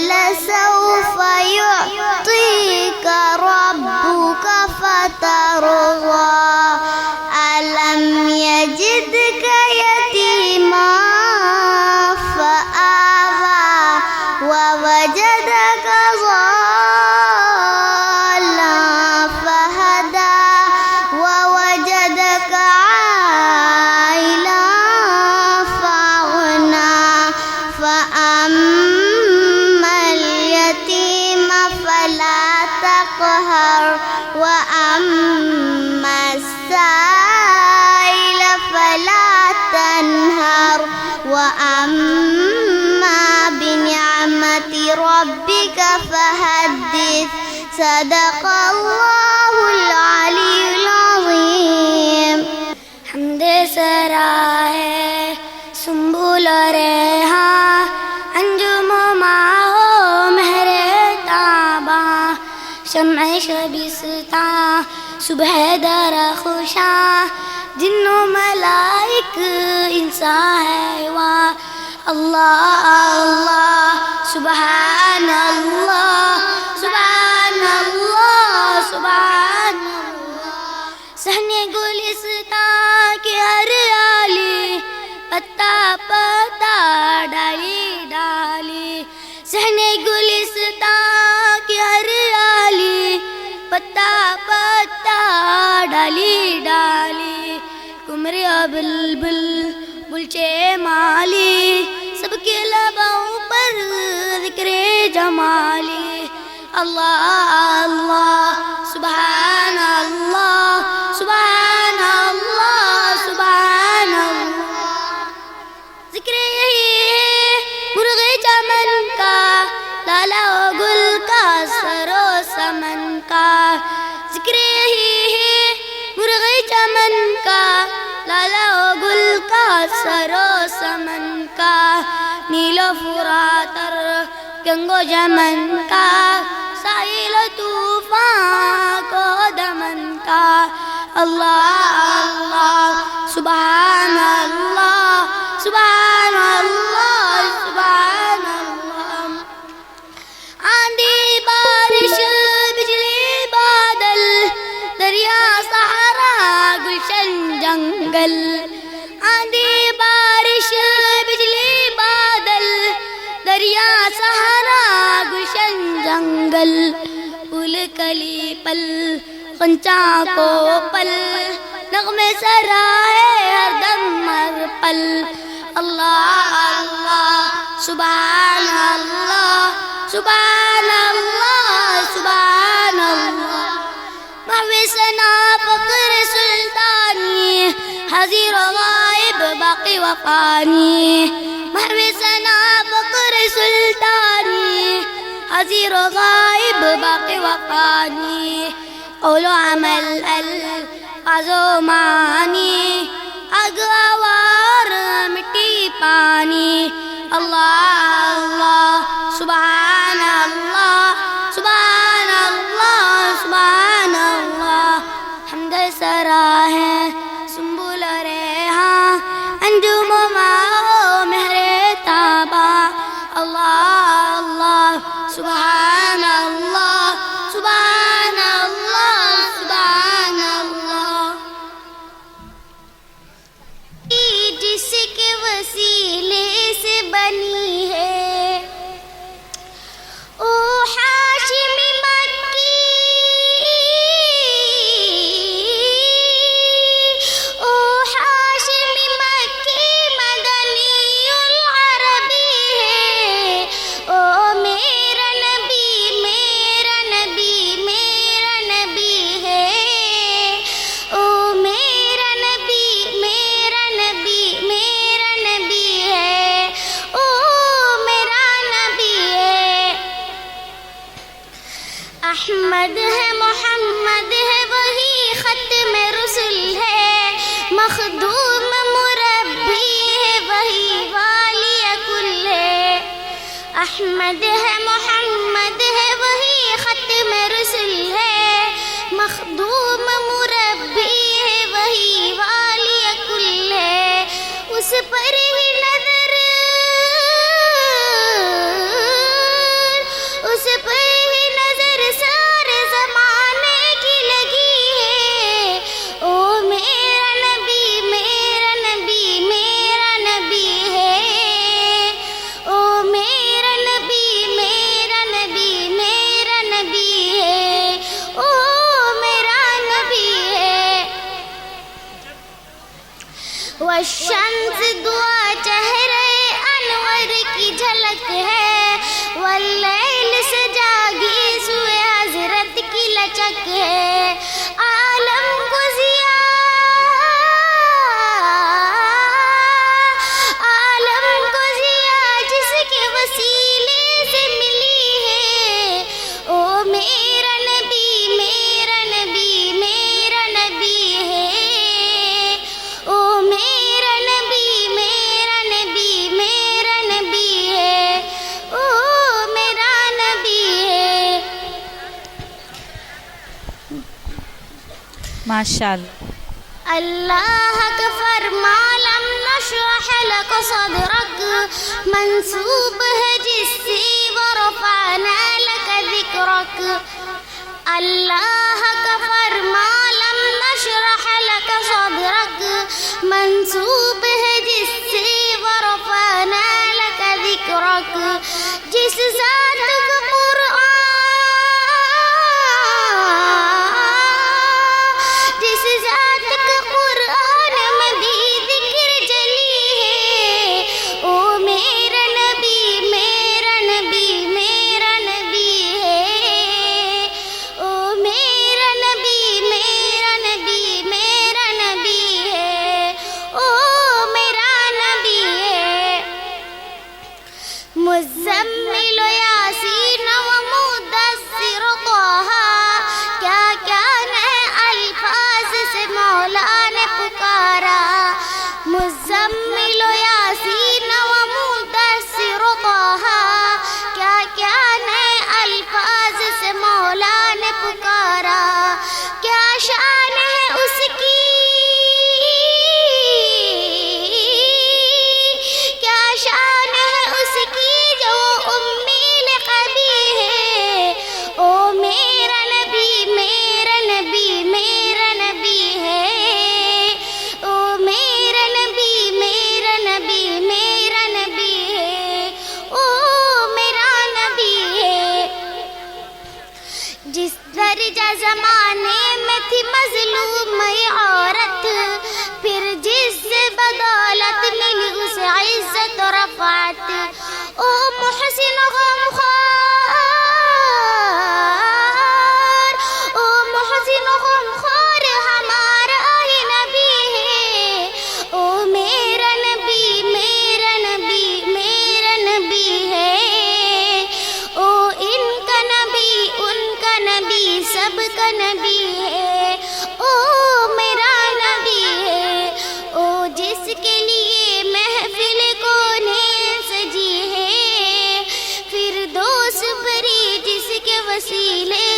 وَلَسَوْفَ يُعْطِيكَ رَبُّكَ فَتَرْضَىٰ أَلَمْ يَجِدْكَ يَتِيمًا فَآوَىٰ وَوَجَدَكَ ضَالًّا فَهَدَىٰ وَوَجَدَكَ عَائِلًا فَأَغْنَىٰ فَأَمَّا الْيَتِيمَ فَلَا تَقْهَرْ وَأَمَّا السَّائِلَ فَلَا تَنْهَرْ وَأَمَّا بِنِعْمَةِ رَبِّكَ فَحَدِّثْ صدق اللہ العلی العظیم. حمد سرا ہے سنبل ریحاں انجم و ماہو مہر تاباں شمع شبستاں صبح در خوشاں جن و ملائک انساں حیواں. اللہ اللہ سبحان اللہ سبحان اللہ سبحان اللہ. صحن گلستاں کی ہریالی پتا پتا ڈالی ڈالی. صحن گلستاں کی ہریالی پتا پتا ڈالی ڈالی. کمرے بلبل بلچے مالی سب کے لبوں پر ذکر جمالی. اللہ اللہ سبحان اللہ سبحان اللہ سبحان اللہ. ذکر یہی ہے مرغ چمن کا لالا و گل کا سرو سمن کا. ذکر یہی ہے مرغ چمن کا لالا و گل کا سرو سمن کا. نیل و فراتر گنگ و جمن کا ساحل طوفان کو دمن کا. اللہ اللہ سبحان اللہ سبحان اللہ سبحان اللہ. آندھی بارش بجلی بادل دریا سہارا گلشن جنگل. آندھی بارش بجلی بادل دریا سہارا گلشن جنگل. پھول کلی پل غنچا کو پل نغمے سرائے ہر دم ہر پل. اللہ اللہ سبحان اللہ سبحان اللہ سبحان اللہ. محو ثنا فخر سلطانی حاضر و غائب باقی و فانی. محو ثنا فخر سلطانی حاضر و غائب باقی و فانی. قول و عمل الفاظ و معانی اغوار مٹی پانی. اللہ اللہ سبحان اللہ سبحان اللہ سبحان اللہ. حمد سرا ہے سنبل ریحاں انجم و ماہو مہر تاباں. اللہ اللہ سبحان اللہ سبحان اللہ سبحان اللہ. جس کے وسیلے سے بنی ہے او ہاشمی مکی او ہاشمی مکی مدنی العربی ہے. او میرا نبی میرا نبی میرا نبی ہے. او میرا نبی میرا نبی میرا نبی ہے. او میرا نبی ہے. احمد ہے محمد ہے وہی ختم رسل ہے. مخدوم مربی ہے وہی والی کل ہے. احمد ہے محمد ہے وہی ختم رسل ہے. مخدوم مربی ہے وہی والی کل ہے. اس پر ہی نظر والشمس دعا چہرے انور کی جھلک ہے، واللیل سے جاگی سوئے حضرت کی لچک ہے، عالم کو ضیاء جس کے وسیلے سے ملی ہے، او میرا نبی میرا نبی میرا نبی ہے، او میرا نبی میرا نبی میرا نبی ہے، او میرا نبی ہے۔ ماشاءاللہ۔ اللہ کا فرما لم نشرح لك صدرك منسوب ہے جس سے ورفعنا لك ذکرک، اللہ کا فرما لم نشرح لك صدرك منسوب ہے جس سے ورفعنا لك ذکرک، جس ذات کا قرآن جس ذات کا قرآن میں بھی ذکر جلی ہے، او میرا نبی میرا نبی میرا نبی ہے، او میرا نبی میرا نبی میرا نبی ہے، او میرا نبی ہے۔ مزمل و یاسین و مدثر طہ، کیا کیا نئے الفاظ سے مولا نے پکارا، مزمل و یاسین و مدثر طہ، کیا کیا نئے الفاظ سے مولا نے پکارا، کیا شان ہے اس کی کیا شان ہے اس کی جو امی لقبی ہے، او میرا نبی میرا نبی میرا نبی ہے، او میرا نبی میرا نبی میرا نبی ہے، او میرا نبی ہے۔ جس درجہ زمانے میں تھی مظلوم یہ عورت، پھر جس سے بدولت ملی اسے عزت و رفعت، او محسن غمخوار او محسن غمخوار ہمارا ہی نبی ہے، او میرا نبی میرا نبی میرا نبی ہے، او ان کا نبی ان کا نبی سب کا نبی ہے، او میرا نبی ہے، او جس کے لیے محفل کونین سجی ہے، پھر دوست بری جس کے وسیلے